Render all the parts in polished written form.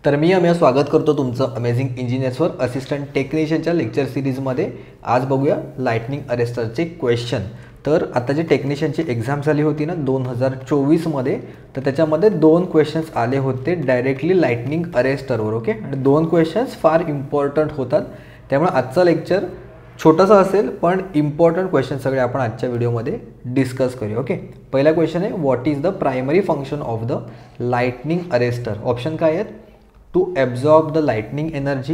तर मी अमेय स्वागत करतो तुमचं अमेझिंग इंजिनियर्सवर असिस्टंट टेक्निशियनच्या लेक्चर सिरीजमध्ये। आज बघूया लाइटनिंग अरेस्टरचे क्वेश्चन। तर आता जी टेक्निशियनची एग्जाम झाली होती ना 2024 मध्ये, तर त्याच्यामध्ये 2 क्वेश्चन्स आले होते डायरेक्टली लाइटनिंग अरेस्टरवर। ओके, आणि 2 क्वेश्चन्स फार इम्पॉर्टंट होतात, त्यामुळे आजचं लेक्चर छोटासा असेल पण इम्पॉर्टंट क्वेश्चन सगळे आपण आजच्या व्हिडिओमध्ये डिस्कस करूया। ओके, पहिला क्वेश्चन आहे what is the primary function of the lightning arrester. Option काय आहेत? To absorb the lightning energy,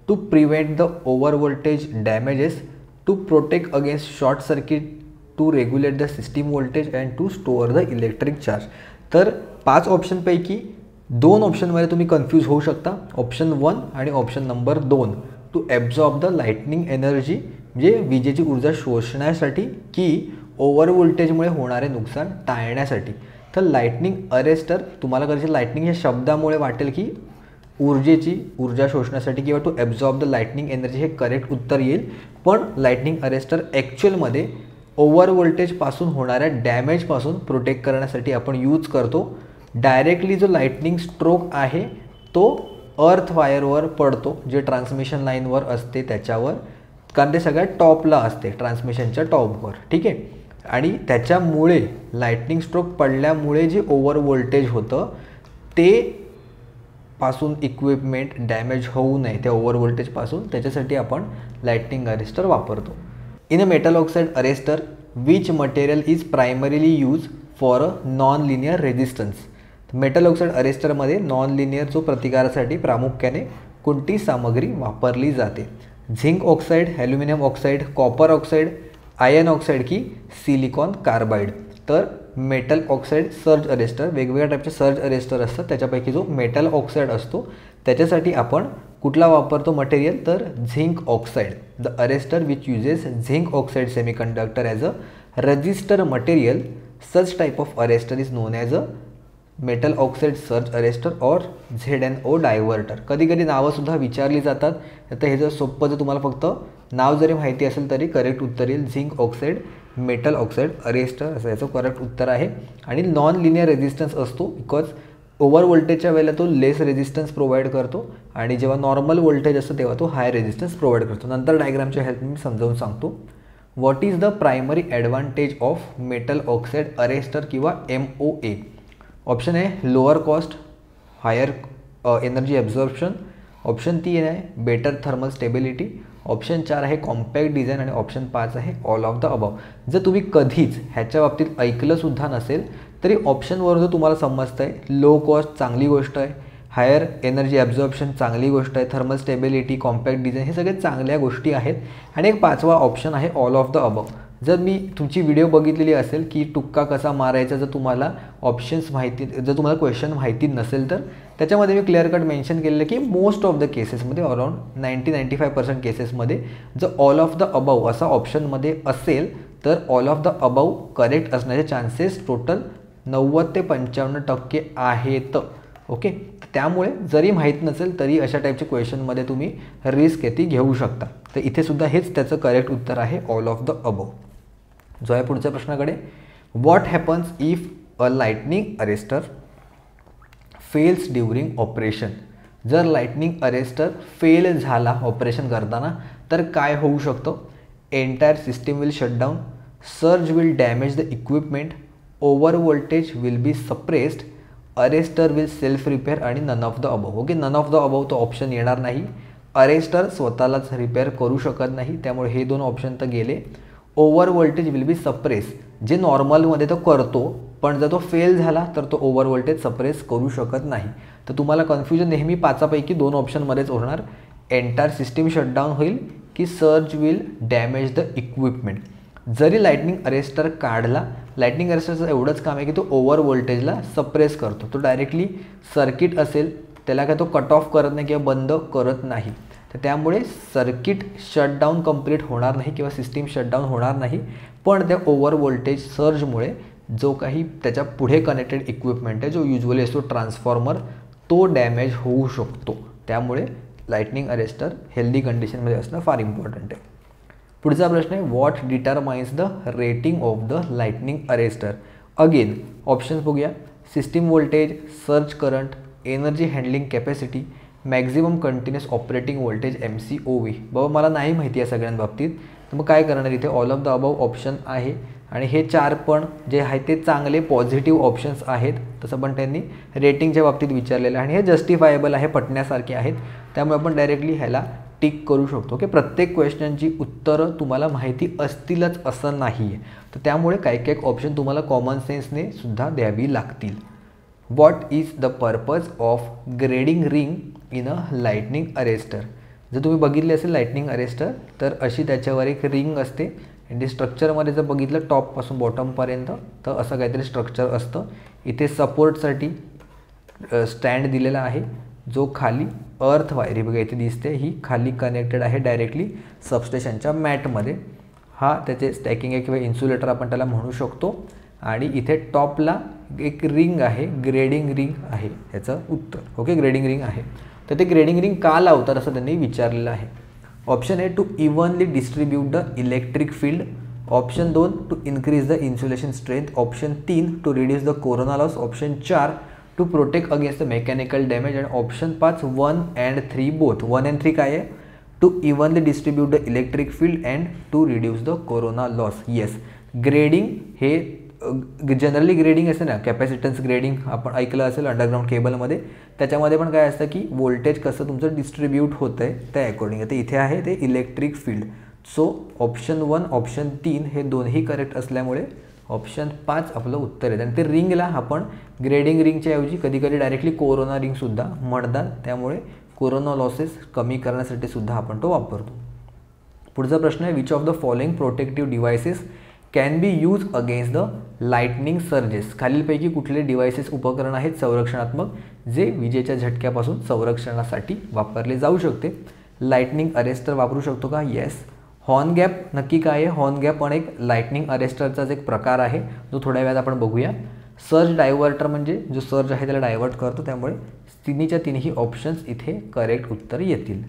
to prevent the over voltage damages, to protect against short circuit, to regulate the system voltage and to store the electric charge। तर 5 option पैकी 2 ऑप्शनमध्ये तुम्ही confuse होऊ शकता, option 1 आणि option number 2। To absorb the lightning energy म्हणजे विजेची ऊर्जा शोषण्यासाठी की ओव्हर व्होल्टेजमुळे होणारे नुकसान टाळण्यासाठी। तर लाइटनिंग अरेस्टर तुम्हाला कदाचित लाइटनिंग या शब्दामुळे वाटेल की ऊर्जा शोषण्यासाठी किंवा to absorb the lightning energy हे करेक्ट उत्तर येईल, पण लाइटनिंग अरेस्टर ॲक्च्युअलमध्ये ओव्हर व्होल्टेजपासून होणाऱ्या डॅमेजपासून प्रोटेक्ट करण्यासाठी आपण यूज करतो। डायरेक्टली जो लाइटनिंग स्ट्रोक आहे तो अर्थ वायरवर पडतो, जे ट्रान्समिशन लाईनवर असते त्याच्यावर, कारण ते सगळ्यात टॉपला असते ट्रान्समिशनच्या टॉपवर। ठीक आहे, आणि त्याच्यामुळे लाइटनिंग स्ट्रोक पडल्यामुळे जे ओव्हर व्होल्टेज होतं ते पासून इक्विपमेंट डॅमेज होऊ नये त्या ओव्हर व्होल्टेजपासून, त्याच्यासाठी आपण लाइटनिंग अरेस्टर वापरतो। In a metal oxide arrester which material is primarily use for a non linear resistance. Metal oxide अरेस्टरमध्ये नॉन लिनियर जो प्रतिकारासाठी प्रामुख्याने कोणती सामग्री वापरली जाते? Zinc oxide, aluminium oxide, copper oxide, iron oxide की सिलिकॉन कार्बाइड। तर मेटल ऑक्साइड सर्ज अरेस्टर, वेगवेगळ्या टाईपचे सर्ज अरेस्टर असतात, त्याच्यापैकी जो मेटल ऑक्साइड असतो त्याच्यासाठी आपण कुठला वापरतो मटेरियल? तर zinc oxide. The arrester which uses zinc oxide semiconductor as a resistor material, such type of arrester is non as a metal oxide surge arrester और ZNO डायव्हर्टर। कधी कधी नावंसुद्धा विचारली जातात, तर हे जर सोपं जर तुम्हाला फक्त नाव जरी माहिती असेल तरी करेक्ट उत्तर येईल zinc oxide metal oxide arrester, असं याचं करेक्ट उत्तर आहे। आणि नॉन लिनियर रेजिस्टन्स असतो बिकॉज ओव्हर व्होल्टेजच्या वेळेला तो लेस रेजिस्टन्स प्रोव्हाइड करतो, आणि जेव्हा नॉर्मल व्होल्टेज असतो तेव्हा तो हाय रेजिस्टन्स प्रोव्हाइड करतो। नंतर डायग्रामच्या हेल्पने मी समजावून सांगतो। What is the primary advantage of metal oxide arrester किंवा MOA? ऑप्शन आहे lower cost, higher energy absorption, option 3 आहे बेटर थर्मल स्टेबिलिटी, ऑप्शन 4 आहे कॉम्पॅक्ट डिझाईन, आणि ऑप्शन 5 आहे ऑल ऑफ द अबव। जर तुम्ही कधीच ह्याच्या बाबतीत ऐकलंसुद्धा नसेल तरी ऑप्शनवर जर तुम्हाला समजतं आहे लो कॉस्ट चांगली गोष्ट आहे, हायर एनर्जी ॲब्झॉर्प्शन चांगली गोष्ट आहे, थर्मल स्टेबिलिटी, कॉम्पॅक्ट डिझाईन हे सगळे चांगल्या गोष्टी आहेत, आणि एक 5वा ऑप्शन आहे ऑल ऑफ द अबव। जर मी तुमची व्हिडिओ बघितलेली असेल की टुक्का कसा मारायचा, जर तुम्हाला ऑप्शन्स माहिती, जर तुम्हाला क्वेश्चन माहिती नसेल तर त्याच्यामध्ये मी क्लिअर कट मेन्शन केलेलं की मोस्ट ऑफ द केसेसमध्ये अराउंड 90-95% केसेसमध्ये जर ऑल ऑफ द अबव असा ऑप्शनमध्ये असेल तर all of the above correct असण्याचे चान्सेस टोटल 90 ते 95% आहेत। ओके, त्यामुळे जरी माहीत नसेल तरी अशा टाईपच्या क्वेश्चनमध्ये तुम्ही रिस्क येते घेऊ शकता। तर इथे सुद्धा हेच त्याचं करेक्ट उत्तर आहे ऑल ऑफ द अबव। जो आहे पुढच्या प्रश्नाकडे, what happens if a lightning arrester fails during operation. जर लाइटनिंग अरेस्टर फेल झाला ऑपरेशन करताना तर काय होऊ शकतं? Entire system will shut down, surge will damage the equipment, over voltage will be suppressed, arrester will self repair, आणि none of the above. Okay, none of the above तो option येणार नाही, अरेस्टर स्वतःलाच रिपेअर करू शकत नाही, त्यामुळे हे 2 ऑप्शन तर गेले। Over voltage will B suppress, जे नॉर्मलमध्ये तो करतो पण जर तो फेल झाला तर तो ओव्हर व्होल्टेज सप्रेस करू शकत नाही। तर तुम्हाला कन्फ्युजन नेहमी 5पैकी 2 ऑप्शनमध्येच होणार, एंटायर सिस्टीम शटडाऊन होईल की surge will damage the equipment. जरी लाइटनिंग अरेस्टर काढला, लाइटनिंग अरेस्टरचं एवढंच काम आहे की तो ओव्हर व्होल्टेजला सप्रेस करतो, तो डायरेक्टली सर्किट असेल त्याला काय तो कट ऑफ करत नाही किंवा बंद करत नाही, तर त्यामुळे सर्किट शटडाऊन कंप्लीट होणार नाही किंवा सिस्टीम शटडाऊन होणार नाही, पण त्या ओव्हर व्होल्टेज सर्जमुळे जो काही त्याच्या पुढे कनेक्टेड इक्विपमेंट आहे जो युजली असतो ट्रान्सफॉर्मर, तो डॅमेज होऊ शकतो। त्यामुळे लाइटनिंग अरेस्टर हेल्दी कंडिशनमध्ये असणं फार इम्पॉर्टंट आहे। पुढचा प्रश्न आहे what determines the rating of the lightning arrester. Again options बघूया, system voltage, surge current, energy handling capacity, maximum continuous operating voltage MCOV. बाबा मला नाही माहिती आहे सगळ्यांबाबतीत, तर मग काय करणार इथे all of the above option आहे आणि हे 4 पण जे आहे ते चांगले पॉझिटिव्ह ऑप्शन्स आहेत. तसं पण त्यांनी रेटिंगच्या बाबतीत विचारलेलं आहे आणि हे जस्टिफायबल आहे, पटण्यासारखे आहेत. त्यामुळे आपण डायरेक्टली ह्याला टिक करू शकतो की प्रत्येक क्वेश्चनची उत्तरं तुम्हाला माहिती असतीलच असं नाही आहे. तर त्यामुळे काही काही ऑप्शन तुम्हाला कॉमन सेन्सने सुद्धा द्यावी लागतील. What is the purpose of grading ring in a lightning arrester. जर तुम्ही बघितले असेल लाइटनिंग अरेस्टर तर अशी त्याच्यावर एक रिंग असते आणि स्ट्रक्चरमध्ये जर बघितलं टॉपपासून बॉटमपर्यंत तर असं काहीतरी स्ट्रक्चर असतं. इथे सपोर्टसाठी स्टँड दिलेला आहे जो खाली अर्थ वायर बघा इथे दिसते, ही खाली कनेक्टेड आहे डायरेक्टली सबस्टेशनच्या मॅटमध्ये. हा त्याचे स्टॅकिंग आहे किंवा इन्सुलेटर आपण त्याला म्हणू शकतो. आणि इथे टॉपला एक रिंग आहे, ग्रेडिंग रिंग आहे याचं उत्तर. ओके, ग्रेडिंग रिंग आहे. तर ते ग्रेडिंग रिंग का लावतात असं त्यांनी विचारलेलं आहे. Option A to evenly distribute the electric field. Option 2 to increase the insulation strength. Option 3 to reduce the corona loss. Option 4 to protect against the mechanical damage. आणि ऑप्शन 5 1 and 3 बोथ. 1 and 3 काय आहे? To evenly distribute the electric field and to reduce the corona loss. Yes, grading हे generally grading असते ना, capacitance grading आपण ऐकलं असेल underground केबलमध्ये. त्याच्यामध्ये पण काय असतं की व्होल्टेज कसं तुमचं डिस्ट्रीब्यूट होतं आहे त्या अकॉर्डिंग. तर इथे आहे ते electric field. So option 1 option 3 हे दोन्ही करेक्ट असल्यामुळे ऑप्शन 5 आपलं उत्तर आहे. आणि ते रिंगला आपण ग्रेडिंग रिंगच्या ऐवजी कधी कधी डायरेक्टली कोरोना रिंगसुद्धा म्हणतात. त्यामुळे कोरोना लॉसेस कमी करण्यासाठी सुद्धा आपण तो वापरतो. पुढचा प्रश्न आहे which of the following protective devices can be use against the lightning surges. खालीलपैकी कुठले डिव्हायसेस उपकरण आहेत संरक्षणात्मक जे विजेच्या झटक्यापासून संरक्षणासाठी वापरले जाऊ शकते. लाइटनिंग अरेस्टर वापरू शकतो का? येस. हॉर्न गॅप नक्की काय आहे? हॉर्न गॅप पण एक लाइटनिंग अरेस्टरचाच एक प्रकार आहे जो थोड्या वेळात आपण बघूया. सर्ज डायव्हर्टर म्हणजे जो सर्ज आहे त्याला डायव्हर्ट करतो. त्यामुळे तिन्हीच्या तिन्ही ऑप्शन्स इथे करेक्ट उत्तर येतील.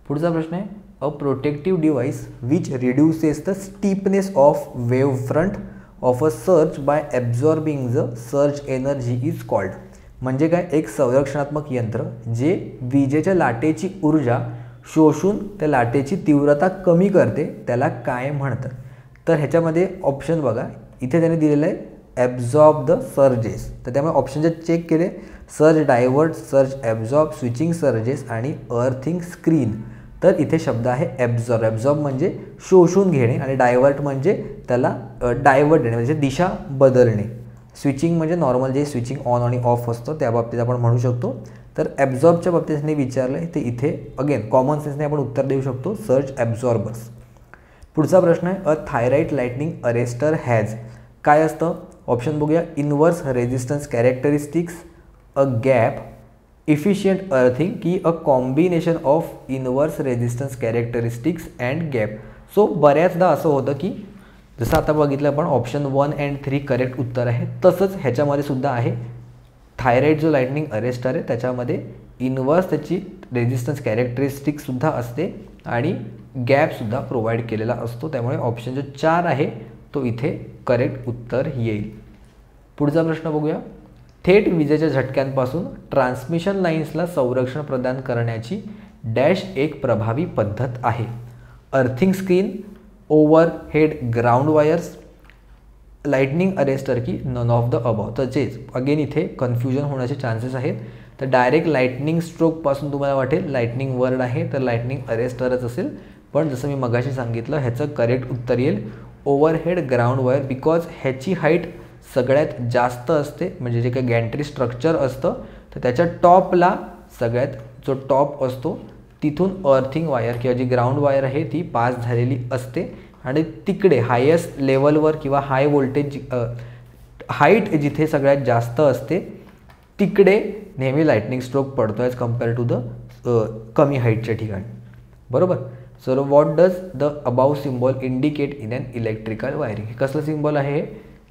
पुढचा प्रश्न आहे a protective device which reduces the steepness of wave front of a surge by absorbing the surge energy is called. म्हणजे काय? एक संरक्षणात्मक यंत्र जे विजेच्या लाटेची ऊर्जा शोषून त्या लाटेची तीव्रता कमी करते त्याला काय म्हणतात? तर ह्याच्यामध्ये ऑप्शन बघा इथे त्याने दिलेलं आहे ॲब्झॉर्ब द सर्जेस. तर त्यामुळे ऑप्शन जे चेक केले surge divert, surge absorb, switching surges आणि अर्थिंग स्क्रीन. तर इथे शब्द आहे ॲब्झॉर्ब. ॲब्झॉर्ब म्हणजे शोषून घेणे आणि डायव्हर्ट म्हणजे त्याला डायव्हर्ट देणे म्हणजे दिशा बदलणे. स्विचिंग म्हणजे नॉर्मल जे स्विचिंग ऑन आणि ऑफ असतो त्या बाबतीत आपण म्हणू शकतो. तर ॲब्झॉर्बच्या बाबतीत त्यांनी विचारलं आहे ते इथे अगेन कॉमन सेन्सने आपण उत्तर देऊ शकतो सर्ज ॲब्झॉर्बर्स. पुढचा प्रश्न आहे अ थायराइड लाइटनिंग अरेस्टर हॅज. काय असतं? ऑप्शन बघूया. इनवर्स रेजिस्टन्स कॅरेक्टरिस्टिक्स, अ गॅप, इफिशियंट अर्थिंग की a combination of inverse resistance characteristics and gap. So बऱ्याचदा असं होतं की जसं आता बघितलं आपण ऑप्शन 1 and 3 करेक्ट उत्तर आहे. तसंच ह्याच्यामध्ये सुद्धा आहे थायराइड जो लाइटनिंग अरेस्टर आहे त्याच्यामध्ये इनवर्स त्याची रेजिस्टन्स कॅरेक्टरिस्टिक्ससुद्धा असते आणि गॅपसुद्धा प्रोव्हाइड केलेला असतो. त्यामुळे ऑप्शन जो 4 आहे तो इथे करेक्ट उत्तर येईल. पुढचा प्रश्न बघूया. थेट विजेच्या झटक्यांपासून ट्रान्समिशन लाईन्सला संरक्षण प्रदान करण्याची डॅश एक प्रभावी पद्धत आहे. Earthing screen, overhead ground wires, lightning arrester की नन ऑफ द अबव. तर जेच अगेन इथे कन्फ्युजन होण्याचे चान्सेस आहेत. तर डायरेक्ट लाइटनिंग स्ट्रोकपासून तुम्हाला वाटेल लाइटनिंग वर्ड आहे तर लाइटनिंग अरेस्टरच असेल. पण जसं मी मगाशी सांगितलं ह्याचं करेक्ट उत्तर येईल ओव्हरहेड ग्राउंड वायर. बिकॉज ह्याची हाईट सगळ्यात जास्त असते म्हणजे जे काही गॅन्ट्री स्ट्रक्चर असतं तर त्याच्या टॉपला सगळ्यात जो टॉप असतो तिथून अर्थिंग वायर किंवा जी ग्राउंड वायर आहे ती पास झालेली असते आणि तिकडे हायेस्ट लेवलवर किंवा हाय व्होल्टेज हाईट जिथे सगळ्यात जास्त असते तिकडे नेहमी लाइटनिंग स्ट्रोक पडतो ॲज कम्पेअर टू द कमी हाईटच्या ठिकाणी. बरोबर. So what does the above symbol indicate in an electrical wiring. हे कसलं सिम्बॉल आहे?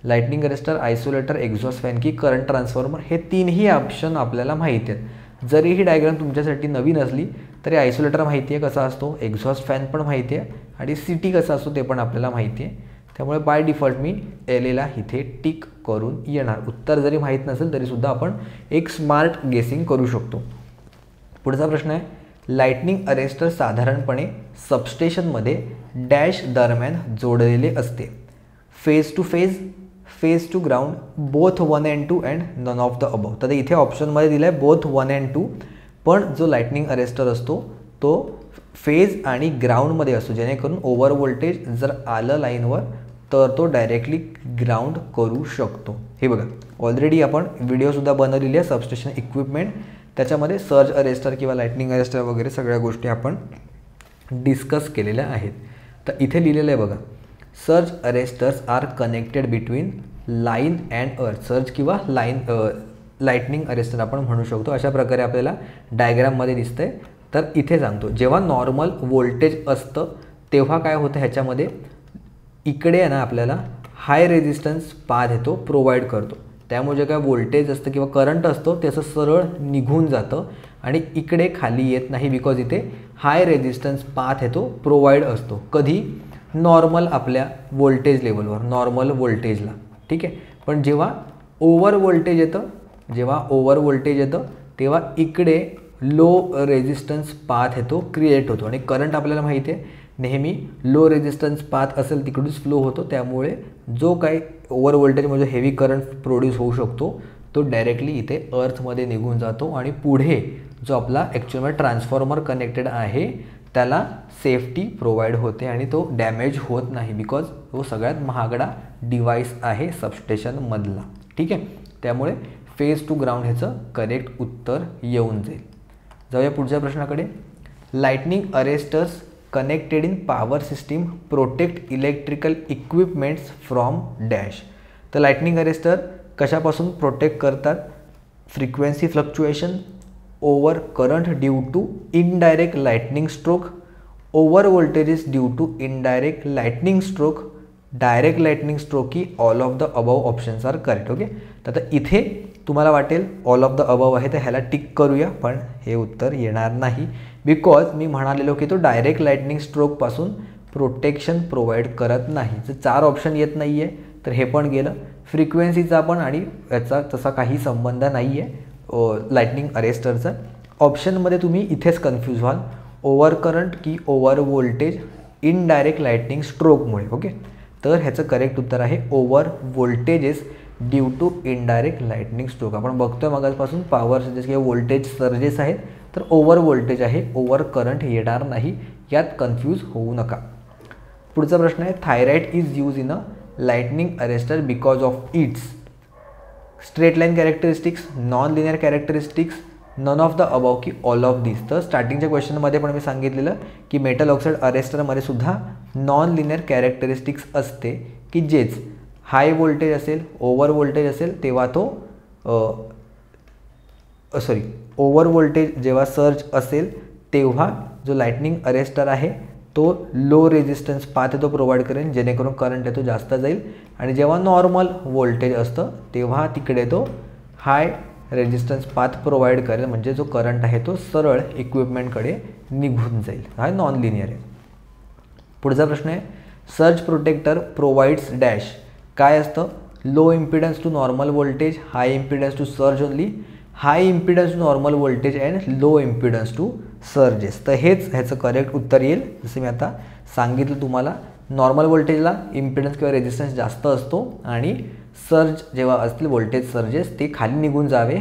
Lightning arrester, isolator, exhaust fan की करंट ट्रान्सफॉर्मर. हे तीनही ऑप्शन आपल्याला माहिती आहेत. जरी ही डायग्राम तुमच्यासाठी नवीन असली तरी आयसोलेटर माहिती आहे कसा असतो, एक्झॉस्ट फॅन पण माहिती आहे आणि सिटी कसा असतो ते पण आपल्याला माहिती आहे. त्यामुळे बाय डिफॉल्ट मी एलएला इथे टिक करून येणार. उत्तर जरी माहीत नसेल तरीसुद्धा आपण एक स्मार्ट गेसिंग करू शकतो. पुढचा प्रश्न आहे, लाइटनिंग अरेस्टर साधारणपणे सबस्टेशनमध्ये डॅश दरम्यान जोडलेले असते. Phase to phase, phase to ground, both 1 and 2 and none of the above. तर इथे ऑप्शनमध्ये दिलं आहे बोथ 1 and 2, पण जो लाइटनिंग अरेस्टर असतो तो फेज आणि ग्राउंडमध्ये असतो, जेणेकरून ओव्हर व्होल्टेज जर आलं लाईनवर तर तो डायरेक्टली ग्राउंड करू शकतो. हे बघा, ऑलरेडी आपण व्हिडिओसुद्धा बनवलेली आहे सबस्टेशन इक्विपमेंट, त्याच्यामध्ये सर्ज अरेस्टर किंवा लाइटनिंग अरेस्टर वगैरे सगळ्या गोष्टी आपण डिस्कस केलेल्या आहेत. तर इथे लिहिलेलं आहे बघा, surge arresters are connected between line and earth. Surge किंवा लाइटनिंग अरेस्टर आपण म्हणू शकतो. अशा प्रकारे आपल्याला डायग्राममध्ये दिसतंय. तर इथे सांगतो, जेव्हा नॉर्मल व्होल्टेज असतं तेव्हा काय होतं, ह्याच्यामध्ये इकडे आहे ना आपल्याला हाय रेजिस्टन्स पाथ येतो, प्रोव्हाइड करतो. त्यामुळे जे काय व्होल्टेज असतं किंवा करंट असतो त्याचं सरळ निघून जातं आणि इकडे खाली येत नाही, बिकॉज इथे हाय रेजिस्टन्स पाथ येतो, प्रोव्हाइड असतो. कधी, नॉर्मल आपल्या व्होल्टेज लेवलवर, नॉर्मल व्होल्टेजला, ठीक आहे. पण जेव्हा ओव्हर व्होल्टेज येतं तेव्हा इकडे लो रेजिस्टन्स पाथ येतो, क्रिएट होतो. आणि करंट आपल्याला माहिती आहे नेहमी लो रेजिस्टन्स पाथ असेल तिकडूनच फ्लो होतो. त्यामुळे जो काही ओव्हर व्होल्टेजमध्ये हेवी करंट प्रोड्यूस होऊ शकतो तो डायरेक्टली इथे अर्थमध्ये निघून जातो आणि पुढे जो आपला ॲक्च्युअलमध्ये ट्रान्सफॉर्मर कनेक्टेड आहे त्याला सेफ्टी प्रोव्हाइड होते आणि तो डॅमेज होत नाही, बिकॉज तो सगळ्यात महागडा डिव्हाइस आहे सबस्टेशनमधला, ठीक आहे. त्यामुळे फेज टू ग्राउंड ह्याचं करेक्ट उत्तर येऊन जाईल. जाऊया पुढच्या प्रश्नाकडे. Lightning arresters connected in power system protect electrical equipments from dash. तर लाइटनिंग अरेस्टर कशापासून प्रोटेक्ट करतात? Frequency fluctuation, over current due to indirect lightning stroke, over voltages due to indirect lightning stroke, direct lightning stroke की all of the above options are correct. Okay, तर आता इथे तुम्हाला वाटेल all of the above आहे तर ह्याला tick करूया, पण हे उत्तर येणार नाही, बिकॉज मी म्हणालेलो की तो डायरेक्ट लाइटनिंग स्ट्रोकपासून प्रोटेक्शन प्रोव्हाइड करत नाही. जर 4 ऑप्शन येत नाही आहे तर हे पण गेलं. फ्रिक्वेन्सीचा पण आणि याचा तसा काही संबंध नाही आहे लाइटनिंग अरेस्टरचा. ऑप्शनमध्ये तुम्ही इथेच कन्फ्यूज व्हाल, ओव्हर करंट की ओव्हर व्होल्टेज इनडायरेक्ट लाइटनिंग स्ट्रोकमुळे. ओके, तर ह्याचं करेक्ट उत्तर आहे over voltages due to indirect lightning stroke. आपण बघतोय मगाचपासून पॉवर सर्जेस किंवा व्होल्टेज सर्जेस आहेत तर ओव्हर व्होल्टेज आहे, ओव्हर करंट येणार नाही, यात कन्फ्यूज होऊ नका. पुढचा प्रश्न आहे, thyrite is use in a lightning arrester because of its straight line characteristics, non linear characteristics, none of the above की ऑल ऑफ दिस. तर स्टार्टिंगच्या क्वेश्चनमध्ये पण मी सांगितलेलं की मेटल ऑक्साईड अरेस्टरमध्ये सुद्धा नॉन लिनियर कॅरेक्टरिस्टिक्स असते की जेच हाय व्होल्टेज असेल, ओव्हर व्होल्टेज असेल तेव्हा तो ओव्हर व्होल्टेज जेव्हा सर्ज असेल तेव्हा जो लाइटनिंग अरेस्टर आहे तो लो रेजिस्टन्स पाथ आहे तो प्रोव्हाइड करेल, जेणेकरून करंट आहे तो जास्त जाईल. आणि जेव्हा नॉर्मल व्होल्टेज असतं तेव्हा तिकडे तो हाय रेजिस्टन्स पाथ प्रोव्हाइड करेल, म्हणजे जो करंट आहे तो सरळ इक्विपमेंटकडे निघून जाईल. हा नॉन लिनियर आहे. पुढचा प्रश्न आहे, सर्ज प्रोटेक्टर प्रोव्हाइड्स डॅश. काय असतं? Low impedance to normal voltage, high impedance to surge only, high impedance to normal voltage and low impedance to surges. तर हेच ह्याचं करेक्ट उत्तर येईल. जसं मी आता सांगितलं तुम्हाला, नॉर्मल व्होल्टेजला इम्पिडन्स किंवा रेजिस्टन्स जास्त असतो आणि सर्ज जेव्हा असतील व्होल्टेज सर्जेस ते खाली निघून जावे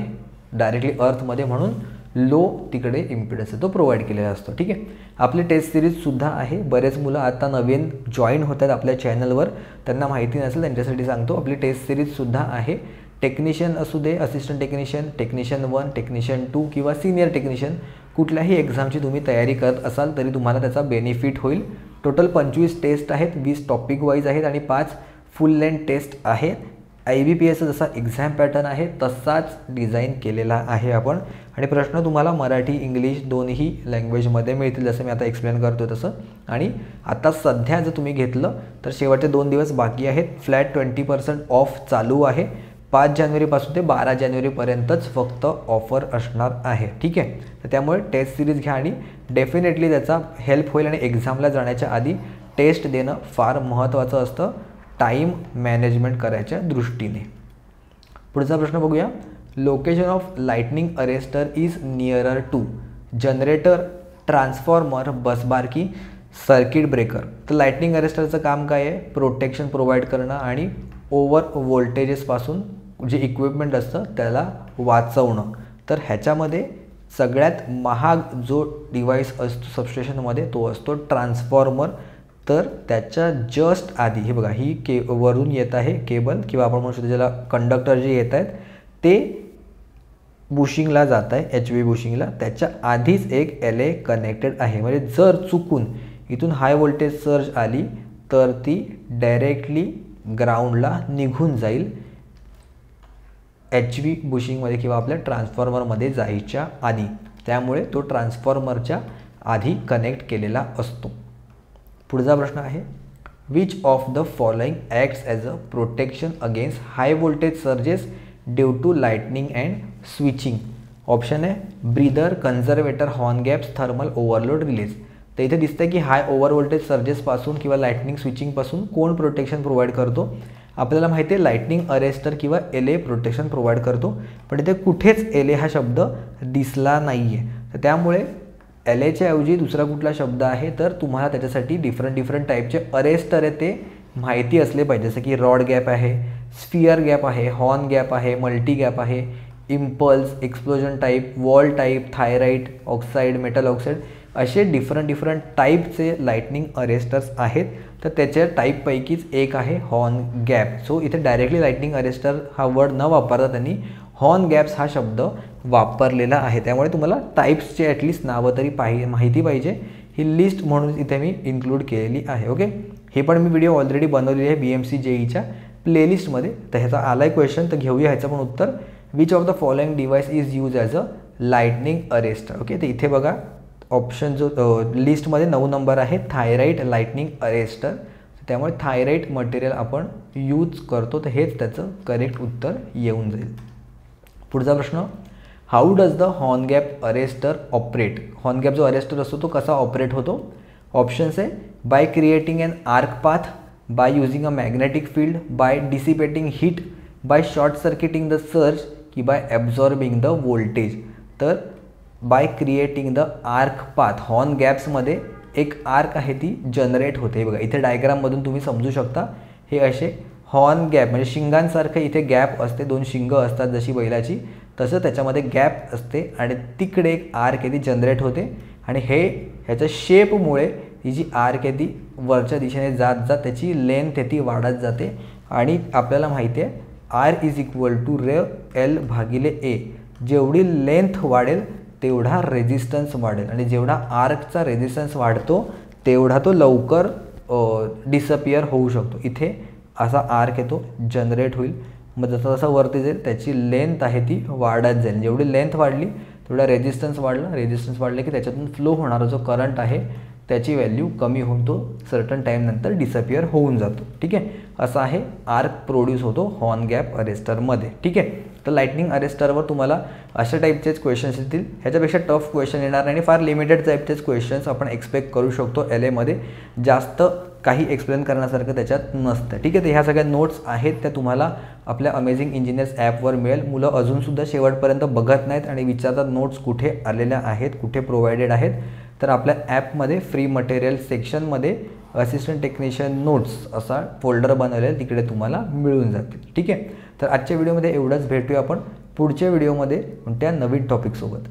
डायरेक्टली अर्थमध्ये, म्हणून लो तिकडे इम्पिडन्स तो प्रोव्हाइड केलेला असतो. ठीक आहे, आपली टेस्ट सिरीजसुद्धा आहे. बरेच मुलं आता नवीन जॉईन होत आहेत आपल्या चॅनलवर, त्यांना माहिती नसेल त्यांच्यासाठी सांगतो. आपली टेस्ट सिरीजसुद्धा आहे. टेक्निशियन असू दे, असिस्टंट टेक्निशियन, टेक्निशियन 1, टेक्निशियन 2 किंवा सिनियर टेक्निशियन, कुठल्याही एक्झामची तुम्ही तयारी करत असाल तरी तुम्हाला त्याचा बेनिफिट होईल. टोटल 25 टेस्ट आहेत, 20 टॉपिक वाईज आहेत आणि 5 फुल लेंथ टेस्ट आहेत. IBPSचा जसा एक्झाम पॅटर्न आहे तसाच डिझाईन केलेला आहे आपण. आणि प्रश्न तुम्हाला मराठी इंग्लिश दोन्ही लँग्वेजमध्ये मिळतील, जसं मी आता एक्सप्लेन करतो तसं. आणि आता सध्या जर तुम्ही घेतलं तर शेवटचे 2 दिवस बाकी आहेत. फ्लॅट 20% ऑफ चालू आहे. 5 जानेवारीपासून ते 12 जानेवारीपर्यंतच फक्त ऑफर असणार आहे. ठीक आहे, तर त्यामुळे टेस्ट सिरीज घ्या आणि डेफिनेटली त्याचा हेल्प होईल. आणि एक्झामला जाण्याच्या आधी टेस्ट देणं फार महत्त्वाचं असतं टाईम मॅनेजमेंट करायच्या दृष्टीने. पुढचा प्रश्न बघूया. Location of lightning arrester is nearer to generator, transformer, busbar की सर्किट ब्रेकर. तर लाइटनिंग अरेस्टरचं काम काय आहे? प्रोटेक्शन प्रोव्हाइड करणं आणि ओव्हर व्होल्टेजेसपासून जे इक्विपमेंट असतं त्याला वाचवणं. तर ह्याच्यामध्ये सगळ्यात महाग जो डिव्हाइस असतो सबस्टेशनमध्ये तो असतो ट्रान्सफॉर्मर. तर त्याच्या जस्ट आधी हे बघा, ही वरून येत आहे केबल किंवा आपण म्हणू शकतो ज्याला कंडक्टर जे येत आहेत ते बुशिंगला जात आहे, HV बुशिंगला. त्याच्या आधीच एक LA कनेक्टेड आहे. म्हणजे जर चुकून इथून हाय व्होल्टेज सर्ज आली तर ती डायरेक्टली ग्राउंडला निघून जाईल HV बुशिंगमध्ये किंवा आपल्या ट्रान्सफॉर्मरमध्ये जायच्या आधी. त्यामुळे तो ट्रान्सफॉर्मरच्या आधी कनेक्ट केलेला असतो. पुढचा प्रश्न आहे. Which of the following acts as a protection against high voltage surges due to lightning and switching. Option आहे breather, conservator, horn gaps, thermal overload release. तर इथे दिसतं की हाय ओव्हर व्होल्टेज सर्जेसपासून किंवा लाइटनिंग स्विचिंगपासून कोण प्रोटेक्शन प्रोव्हाइड करतो? आपल्याला माहिती आहे लाइटनिंग अरेस्टर किंवा LA प्रोटेक्शन प्रोव्हाइड करतो. पण इथे कुठेच LA हा शब्द दिसला नाही आहे. तर त्यामुळे LAच्या ऐवजी दुसरा कुठला शब्द आहे तर तुम्हाला त्याच्यासाठी डिफरंट टाईपचे अरेस्टर आहे ते माहिती असले पाहिजे. जसं की रॉड गॅप आहे, स्फिअर गॅप आहे, हॉर्न गॅप आहे, मल्टी गॅप आहे, impulse, explosion type, wall type, thyrite, oxide, metal oxide असे डिफरंट टाईपचे लाइटनिंग अरेस्टर्स आहेत. तर त्याच्या टाईपपैकीच एक आहे हॉर्न गॅप. सो इथे डायरेक्टली लाइटनिंग अरेस्टर हा वर्ड न वापरता त्यांनी हॉर्न गॅप्स हा शब्द वापरलेला आहे. त्यामुळे तुम्हाला टाईप्सचे ॲटलिस्ट नावं तरी माहिती पाहिजे. ही लिस्ट म्हणून इथे मी इन्क्लूड केलेली आहे. ओके, हे पण मी व्हिडिओ ऑलरेडी बनवलेली आहे BMC JEEच्या प्लेलिस्टमध्ये. तर ह्याचा आलाय क्वेश्चन, तर घेऊया ह्याचं पण उत्तर. Which of the following device is use as a lightning arrester. Okay, तर इथे बघा ऑप्शन जो लिस्टमध्ये 9 नंबर आहे थायराइट लाइटनिंग अरेस्टर. त्यामुळे थायराइट मटेरियल आपण यूज करतो. तर हेच त्याचं करेक्ट उत्तर येऊन जाईल. पुढचा प्रश्न. How does the horn gap arrester operate. Horn gap जो अरेस्टर असतो तो कसा ऑपरेट होतो? ऑप्शन्स आहे by creating an arc path, by using a magnetic field, by dissipating heat, by short circuiting the surge की बाय ॲब्झॉर्बिंग द व्होल्टेज. तर by creating the arc path, horn गॅप्समध्ये एक arc आहे ती generate होते. बघा इथे डायग्राममधून तुम्ही समजू शकता. हे असे हॉर्न गॅप म्हणजे शिंगांसारखं इथे गॅप असते, 2 शिंग असतात जशी बैलाची, तसं त्याच्यामध्ये गॅप असते आणि तिकडे एक आर्क आहे ती जनरेट होते. आणि ह्याच्या शेपमुळे ही जी आर्क आहे ती वरच्या दिशेने जात त्याची लेंथ आहे ती वाढत जाते. आणि आपल्याला माहिती आहे R is equal to L/A. जेवढी लेंथ वाढेल तेवढा रेजिस्टन्स वाढेल आणि जेवढा आर्कचा रेजिस्टन्स वाढतो तेवढा तो लवकर डिसअपियर होऊ शकतो. इथे असा आर्क आहे तो जनरेट होईल. मग जसं जसं वरती जाईल त्याची लेंथ आहे ती वाढत जाईल. जेवढी लेंथ वाढली तेवढा रेजिस्टन्स वाढला. रेजिस्टन्स वाढले की त्याच्यातून फ्लो होणारा जो करंट आहे त्याची व्हॅल्यू कमी होऊन तो सर्टन टाईमनंतर डिसअपियर होऊन जातो. ठीक आहे, असा आहे आर्क प्रोड्यूस होतो हॉर्न गॅप अरेस्टरमध्ये. ठीक आहे, तर लाइटनिंग अरेस्टरवर तुम्हाला अशा टाईपचेच क्वेश्चन्स येतील. ह्याच्यापेक्षा टफ क्वेश्चन येणार नाही आणि फार लिमिटेड टाईपचेच क्वेश्चन्स आपण एक्सपेक्ट करू शकतो. LAमध्ये जास्त काही एक्सप्लेन करण्यासारखं त्याच्यात नसतं. ठीक आहे, तर ह्या सगळ्या नोट्स आहेत त्या तुम्हाला आपल्या अमेझिंग इंजिनियर्स ॲपवर मिळेल. मुलं अजूनसुद्धा शेवटपर्यंत बघत नाहीत आणि विचारतात नोट्स कुठे आलेल्या आहेत, कुठे प्रोव्हाइडेड आहेत. तर आपल्या ॲपमध्ये फ्री मटेरियल सेक्शनमध्ये असिस्टंट टेक्निशियन नोट्स असा फोल्डर बनवलेला आहे, तिकडे तुम्हाला मिळून जातील. ठीक आहे, तर आजच्या व्हिडिओमध्ये एवढंच. भेटूया आपण पुढच्या व्हिडिओमध्ये कोणत्या नवीन टॉपिकसोबत.